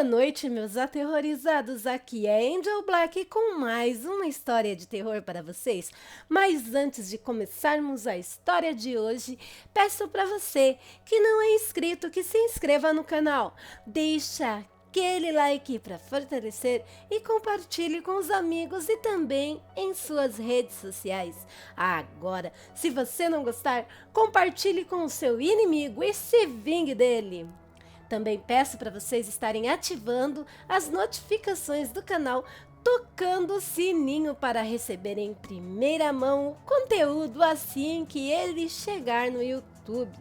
Boa noite, meus aterrorizados. Aqui é Angel Black com mais uma história de terror para vocês. Mas antes de começarmos a história de hoje, peço para você que não é inscrito que se inscreva no canal. Deixa aquele like para fortalecer e compartilhe com os amigos e também em suas redes sociais. Agora, se você não gostar, compartilhe com o seu inimigo e se vingue dele. Também peço para vocês estarem ativando as notificações do canal, tocando o sininho para receberem em primeira mão o conteúdo assim que ele chegar no YouTube.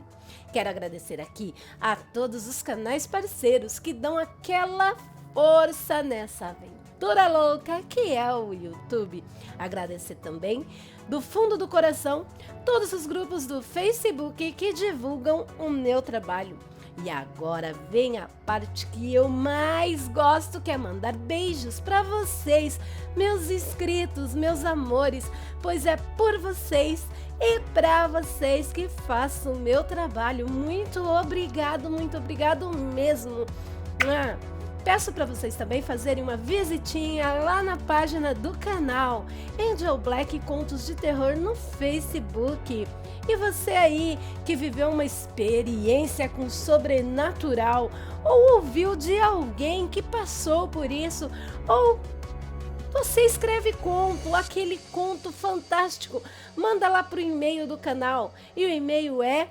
Quero agradecer aqui a todos os canais parceiros que dão aquela força nessa aventura louca que é o YouTube. Agradecer também, do fundo do coração, todos os grupos do Facebook que divulgam o meu trabalho. E agora vem a parte que eu mais gosto, que é mandar beijos para vocês, meus inscritos, meus amores, pois é por vocês e para vocês que faço o meu trabalho. Muito obrigado mesmo. Peço para vocês também fazerem uma visitinha lá na página do canal Angel Black Contos de Terror no Facebook. E você aí que viveu uma experiência com sobrenatural ou ouviu de alguém que passou por isso, ou você escreve conto, aquele conto fantástico, manda lá pro e-mail do canal e o e-mail é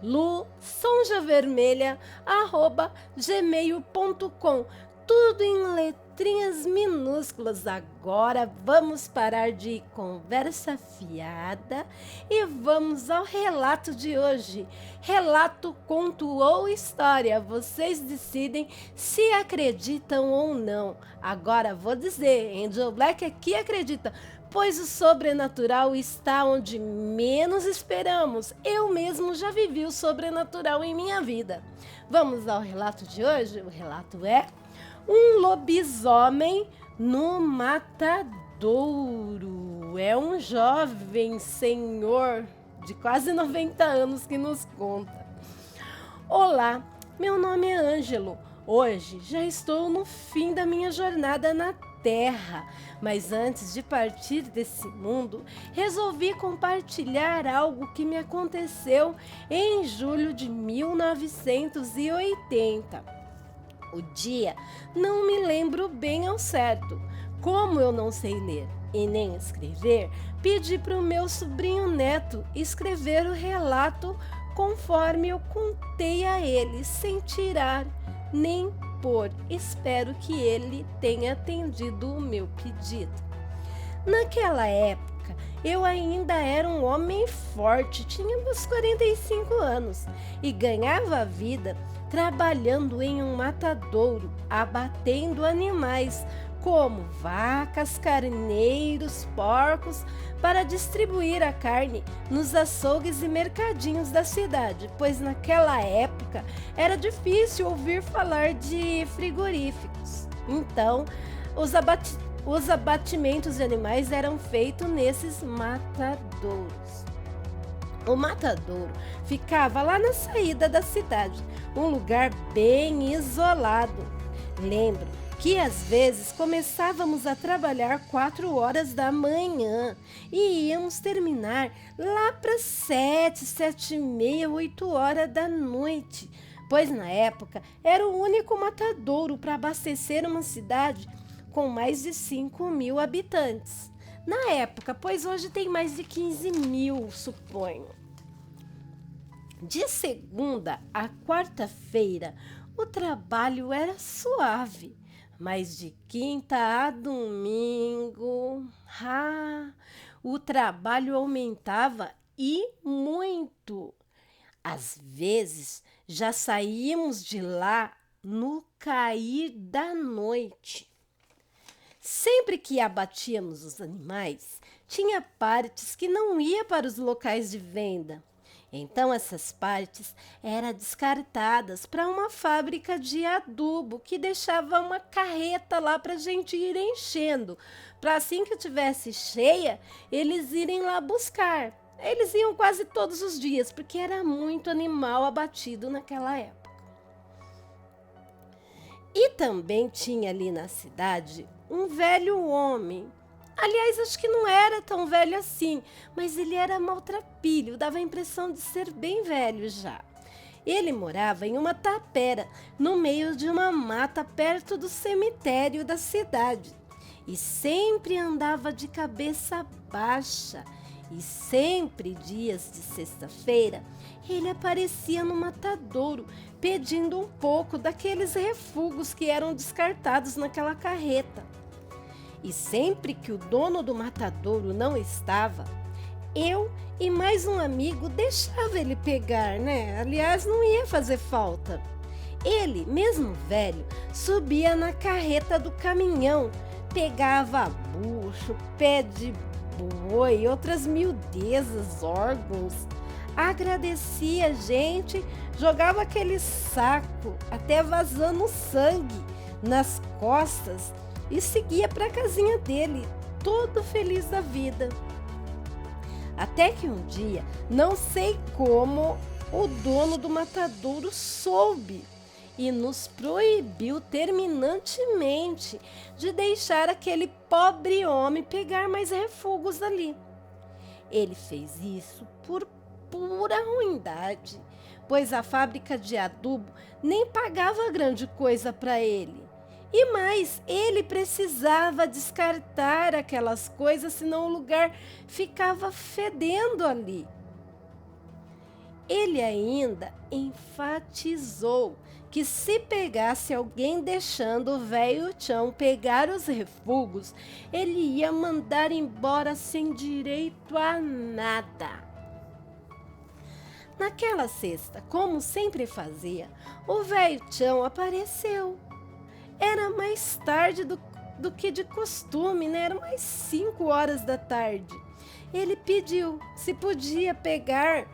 lusonjavermelha@gmail.com, tudo em letrinhas minúsculas. Agora vamos parar de conversa fiada e vamos ao relato de hoje. Relato, conto ou história, vocês decidem se acreditam ou não. Agora vou dizer, Angel Black aqui acredita, pois o sobrenatural está onde menos esperamos. Eu mesmo já vivi o sobrenatural em minha vida. Vamos ao relato de hoje? O relato é um lobisomem no matadouro. É um jovem senhor de quase 90 anos que nos conta. Olá, meu nome é Ângelo. Hoje já estou no fim da minha jornada na Terra, mas antes de partir desse mundo, resolvi compartilhar algo que me aconteceu em julho de 1980. O dia não me lembro bem ao certo. Como eu não sei ler e nem escrever, pedi para o meu sobrinho neto escrever o relato conforme eu contei a ele, sem tirar nem pôr. Espero que ele tenha atendido o meu pedido. Naquela época, eu ainda era um homem forte, tinha meus 45 anos e ganhava a vida trabalhando em um matadouro, abatendo animais como vacas, carneiros, porcos, para distribuir a carne nos açougues e mercadinhos da cidade, pois naquela época era difícil ouvir falar de frigoríficos. Então, os abatimentos de animais eram feitos nesses matadouros. O matadouro ficava lá na saída da cidade, um lugar bem isolado. Lembro que às vezes começávamos a trabalhar 4 horas da manhã e íamos terminar lá para 7, 7h30, 8 horas da noite, pois na época era o único matadouro para abastecer uma cidade com mais de 5.000 habitantes. Na época, pois hoje tem mais de 15.000, suponho. De segunda a quarta-feira, o trabalho era suave, mas de quinta a domingo, o trabalho aumentava e muito. Às vezes, já saímos de lá no cair da noite. Sempre que abatíamos os animais, tinha partes que não ia para os locais de venda. Então essas partes eram descartadas para uma fábrica de adubo que deixava uma carreta lá para a gente ir enchendo, para assim que tivesse cheia, eles irem lá buscar. Eles iam quase todos os dias, porque era muito animal abatido naquela época. E também tinha ali na cidade um velho homem. Aliás, acho que não era tão velho assim, mas ele era maltrapilho, dava a impressão de ser bem velho já. Ele morava em uma tapera, no meio de uma mata perto do cemitério da cidade. E sempre andava de cabeça baixa. E sempre, dias de sexta-feira, ele aparecia no matadouro, pedindo um pouco daqueles refugos que eram descartados naquela carreta. E sempre que o dono do matadouro não estava, eu e mais um amigo deixava ele pegar, né? Aliás, não ia fazer falta. Ele, mesmo velho, subia na carreta do caminhão, pegava bucho, pé de boi, outras miudezas, órgãos, agradecia a gente, jogava aquele saco até vazando sangue nas costas e seguia para a casinha dele, todo feliz da vida. Até que um dia, não sei como, o dono do matadouro soube e nos proibiu terminantemente de deixar aquele pobre homem pegar mais refugos ali. Ele fez isso por pura ruindade, pois a fábrica de adubo nem pagava grande coisa para ele. E mais, ele precisava descartar aquelas coisas, senão o lugar ficava fedendo ali. Ele ainda enfatizou que se pegasse alguém deixando o velho Tchão pegar os refugos, ele ia mandar embora sem direito a nada. Naquela sexta, como sempre fazia, o velho Tchão apareceu. Era mais tarde do que de costume, né? Era mais 5 horas da tarde. Ele pediu se podia pegar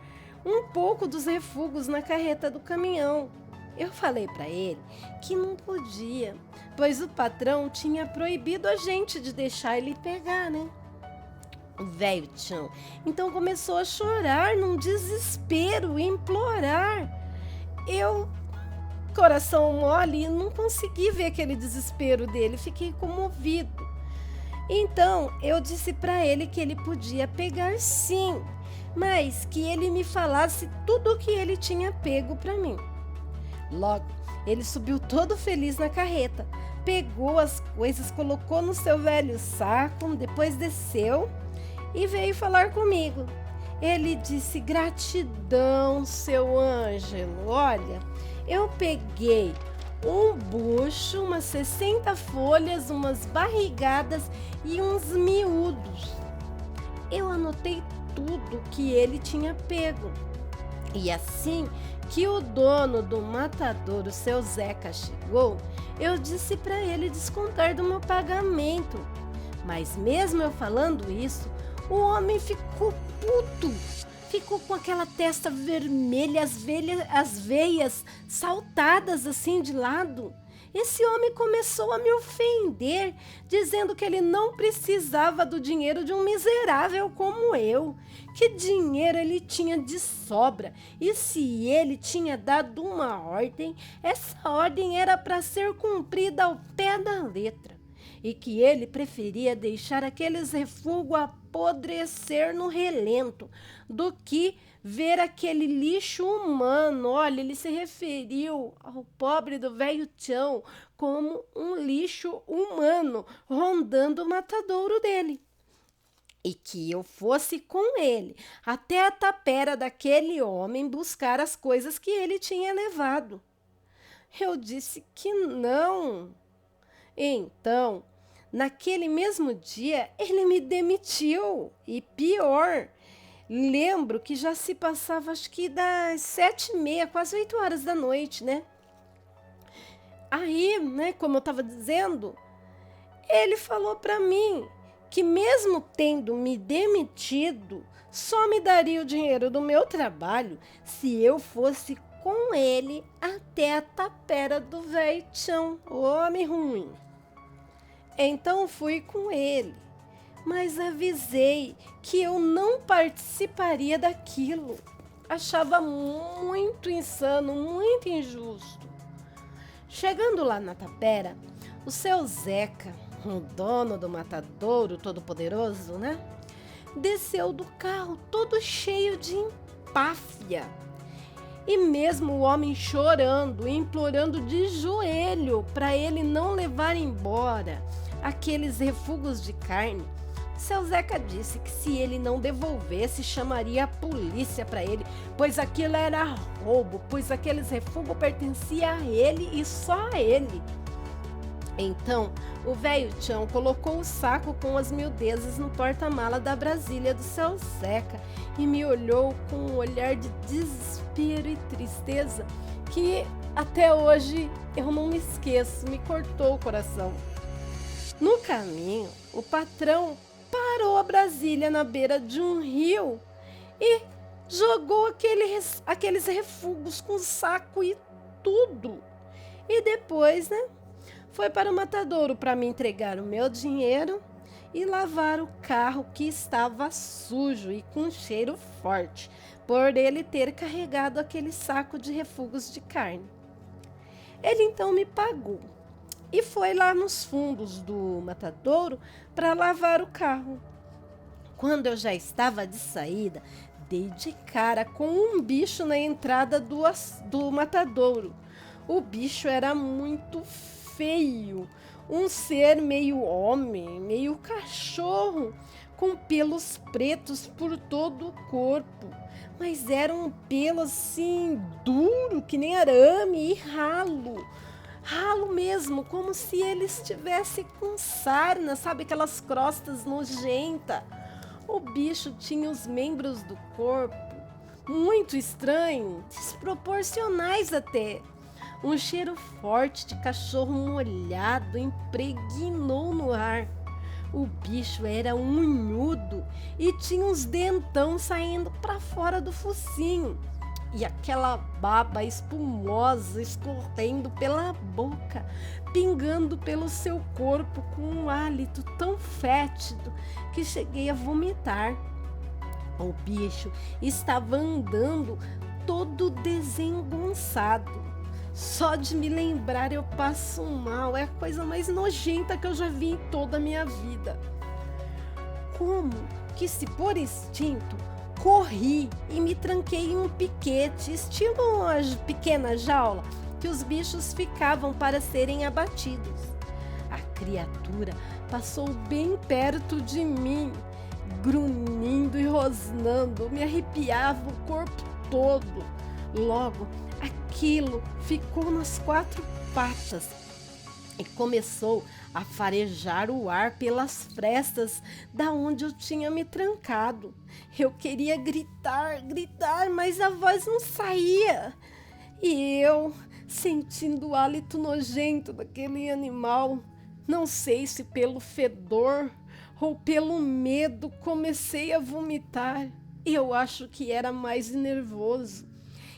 um pouco dos refugos na carreta do caminhão. Eu falei para ele que não podia, pois o patrão tinha proibido a gente de deixar ele pegar, né? O velho Tchão então começou a chorar num desespero, implorar. Eu, coração mole, não consegui ver aquele desespero dele, fiquei comovido. Então eu disse para ele que ele podia pegar sim, mas que ele me falasse tudo o que ele tinha pego para mim. Logo, ele subiu todo feliz na carreta, pegou as coisas, colocou no seu velho saco, depois desceu e veio falar comigo. Ele disse: gratidão, seu Ângelo, olha, eu peguei um bucho, umas 60 folhas, umas barrigadas e uns miúdos. Eu anotei tudo que ele tinha pego. E assim que o dono do matadouro, seu Zeca, chegou, eu disse para ele descontar do meu pagamento. Mas mesmo eu falando isso, o homem ficou puto. Ficou com aquela testa vermelha, as veias saltadas assim de lado. Esse homem começou a me ofender, dizendo que ele não precisava do dinheiro de um miserável como eu, que dinheiro ele tinha de sobra, e se ele tinha dado uma ordem, essa ordem era para ser cumprida ao pé da letra, e que ele preferia deixar aqueles refugos apodrecer no relento do que ver aquele lixo humano. Olha, ele se referiu ao pobre do velho Tchão como um lixo humano rondando o matadouro dele. E que eu fosse com ele até a tapera daquele homem buscar as coisas que ele tinha levado. Eu disse que não. Então, naquele mesmo dia, ele me demitiu. E pior, lembro que já se passava, acho que das 7h30, quase 8 horas da noite, né? Aí, né, como eu estava dizendo, ele falou para mim que mesmo tendo me demitido, só me daria o dinheiro do meu trabalho se eu fosse com ele até a tapera do velho Tchão, homem ruim. Então fui com ele, mas avisei que eu não participaria daquilo. Achava muito insano, muito injusto. Chegando lá na tapera, o seu Zeca, o dono do matadouro todo-poderoso, né? Desceu do carro todo cheio de empáfia. E mesmo o homem chorando, implorando de joelho para ele não levar embora aqueles refugos de carne, seu Zeca disse que se ele não devolvesse, chamaria a polícia para ele, pois aquilo era roubo, pois aqueles refugos pertenciam a ele e só a ele. Então, o velho Tião colocou o saco com as miudezas no porta-mala da Brasília do seu Zeca e me olhou com um olhar de desespero e tristeza que até hoje eu não me esqueço, me cortou o coração. No caminho, o patrão parou a Brasília na beira de um rio e jogou aqueles refugos com saco e tudo. E depois, foi para o matadouro para me entregar o meu dinheiro e lavar o carro que estava sujo e com cheiro forte, por ele ter carregado aquele saco de refugos de carne. Ele então me pagou e foi lá nos fundos do matadouro para lavar o carro. Quando eu já estava de saída, dei de cara com um bicho na entrada do matadouro. O bicho era muito feio, um ser meio homem, meio cachorro, com pelos pretos por todo o corpo, mas era um pelo assim duro, que nem arame e ralo mesmo, como se ele estivesse com sarna, sabe, aquelas crostas nojentas. O bicho tinha os membros do corpo muito estranhos, desproporcionais até. Um cheiro forte de cachorro molhado impregnou no ar. O bicho era unhudo e tinha uns dentão saindo para fora do focinho. E aquela baba espumosa escorrendo pela boca, pingando pelo seu corpo com um hálito tão fétido que cheguei a vomitar. O bicho estava andando todo desengonçado. Só de me lembrar eu passo mal, é a coisa mais nojenta que eu já vi em toda a minha vida. Como que, se por instinto, corri e me tranquei em um piquete, estilo uma pequena jaula, que os bichos ficavam para serem abatidos. A criatura passou bem perto de mim, grunhindo e rosnando, me arrepiava o corpo todo. Logo, aquilo ficou nas quatro patas e começou a farejar o ar pelas frestas da onde eu tinha me trancado. Eu queria gritar, mas a voz não saía. E eu, sentindo o hálito nojento daquele animal, não sei se pelo fedor ou pelo medo, comecei a vomitar. Eu acho que era mais nervoso.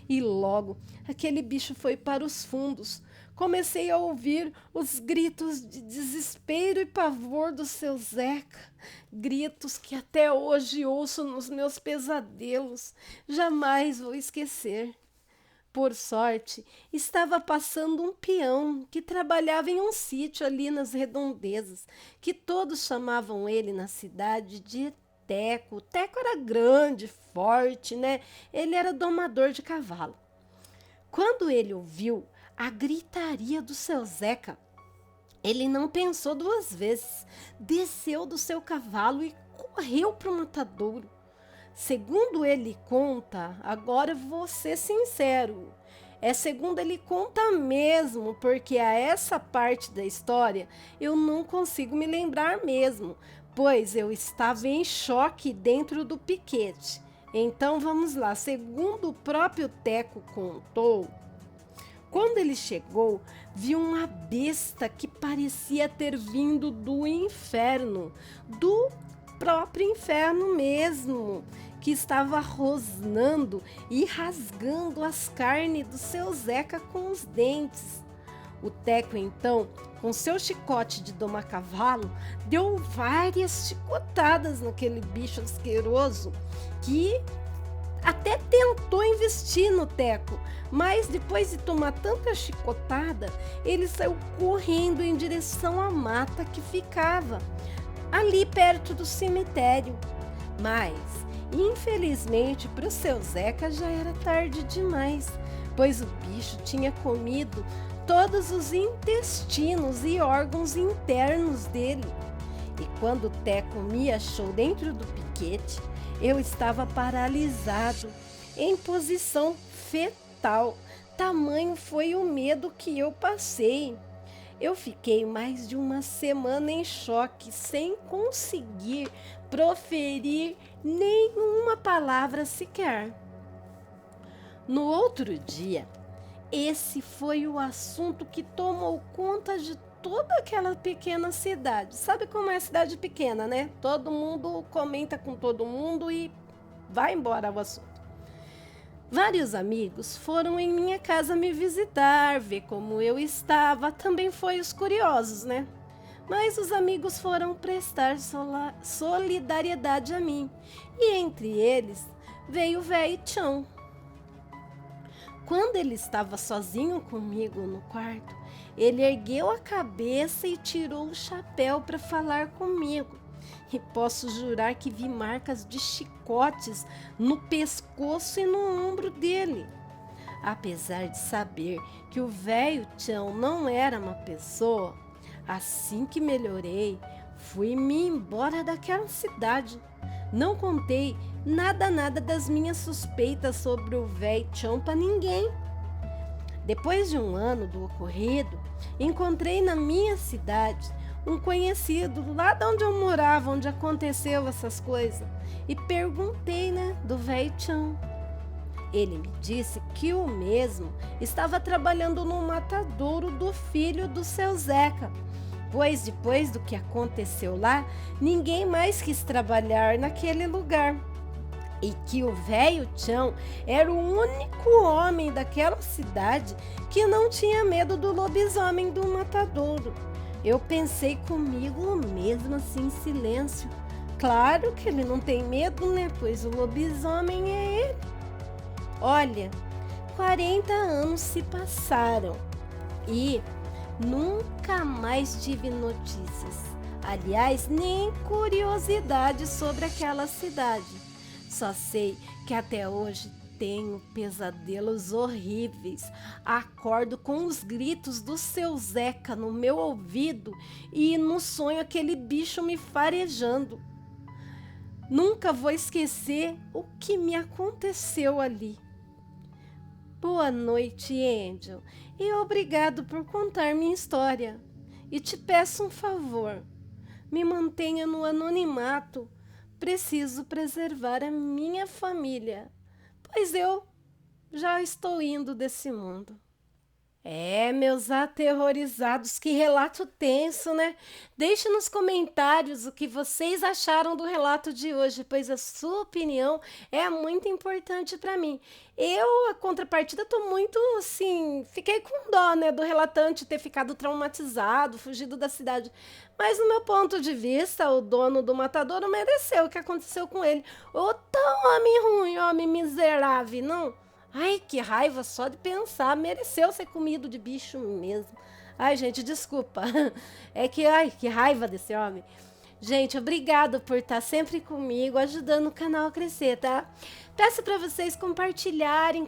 E logo, aquele bicho foi para os fundos. Comecei a ouvir os gritos de desespero e pavor do seu Zeca. Gritos que até hoje ouço nos meus pesadelos. Jamais vou esquecer. Por sorte, estava passando um peão que trabalhava em um sítio ali nas redondezas, que todos chamavam ele na cidade de Teco. O Teco era grande, forte, Ele era domador de cavalo. Quando ele ouviu a gritaria do seu Zeca, ele não pensou duas vezes, desceu do seu cavalo e correu para o matadouro. Segundo ele conta, agora vou ser sincero, segundo ele conta mesmo, porque a essa parte da história eu não consigo me lembrar mesmo, pois eu estava em choque dentro do piquete. Então vamos lá, segundo o próprio Teco contou, quando ele chegou, viu uma besta que parecia ter vindo do inferno, do próprio inferno mesmo, que estava rosnando e rasgando as carnes do seu Zeca com os dentes. O Teco, então, com seu chicote de domar cavalo, deu várias chicotadas naquele bicho asqueroso que até tentou investir no Teco, mas depois de tomar tanta chicotada, ele saiu correndo em direção à mata que ficava ali perto do cemitério. Mas, infelizmente, para o seu Zeca já era tarde demais, pois o bicho tinha comido todos os intestinos e órgãos internos dele. E quando o Teco me achou dentro do piquete, eu estava paralisado, em posição fetal. Tamanho foi o medo que eu passei. Eu fiquei mais de uma semana em choque, sem conseguir proferir nenhuma palavra sequer. No outro dia, esse foi o assunto que tomou conta de toda aquela pequena cidade. Sabe como é cidade pequena, né? Todo mundo comenta com todo mundo e vai embora o assunto. Vários amigos foram em minha casa me visitar, ver como eu estava. Também foi os curiosos, né? Mas os amigos foram prestar solidariedade a mim. E entre eles veio o velho Tchão. Quando ele estava sozinho comigo no quarto, ele ergueu a cabeça e tirou o chapéu para falar comigo. E posso jurar que vi marcas de chicotes no pescoço e no ombro dele. Apesar de saber que o velho Tchão não era uma pessoa, assim que melhorei, fui-me embora daquela cidade. Não contei nada das minhas suspeitas sobre o velho Tchão para ninguém. Depois de um ano do ocorrido, encontrei na minha cidade um conhecido lá de onde eu morava, onde aconteceu essas coisas, e perguntei, do velho Tchão. Ele me disse que o mesmo estava trabalhando no matadouro do filho do seu Zeca, pois depois do que aconteceu lá, ninguém mais quis trabalhar naquele lugar. E que o velho Tchão era o único homem daquela cidade que não tinha medo do lobisomem do matadouro. Eu pensei comigo mesmo assim em silêncio. Claro que ele não tem medo, pois o lobisomem é ele. Olha, 40 anos se passaram e nunca mais tive notícias. Aliás, nem curiosidade sobre aquela cidade. Só sei que até hoje tenho pesadelos horríveis. Acordo com os gritos do seu Zeca no meu ouvido e no sonho aquele bicho me farejando. Nunca vou esquecer o que me aconteceu ali. Boa noite, Angel, e obrigado por contar minha história. E te peço um favor, me mantenha no anonimato. Preciso preservar a minha família, pois eu já estou indo desse mundo. Meus aterrorizados, que relato tenso, né? Deixe nos comentários o que vocês acharam do relato de hoje, pois a sua opinião é muito importante para mim. A contrapartida, tô muito, assim, fiquei com dó, do relatante ter ficado traumatizado, fugido da cidade. Mas, no meu ponto de vista, o dono do matadouro mereceu o que aconteceu com ele. Ô, tão homem ruim, homem miserável, não? Ai, que raiva só de pensar. Mereceu ser comido de bicho mesmo. Ai, gente, desculpa. Que raiva desse homem. Gente, obrigado por estar sempre comigo, ajudando o canal a crescer, tá? Peço para vocês compartilharem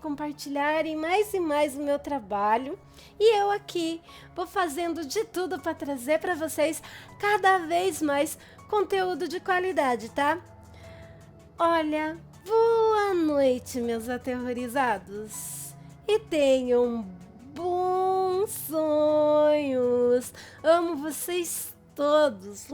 mais e mais o meu trabalho. E eu aqui vou fazendo de tudo para trazer para vocês cada vez mais conteúdo de qualidade, tá? Olha, boa noite, meus aterrorizados. E tenham bons sonhos. Amo vocês todos.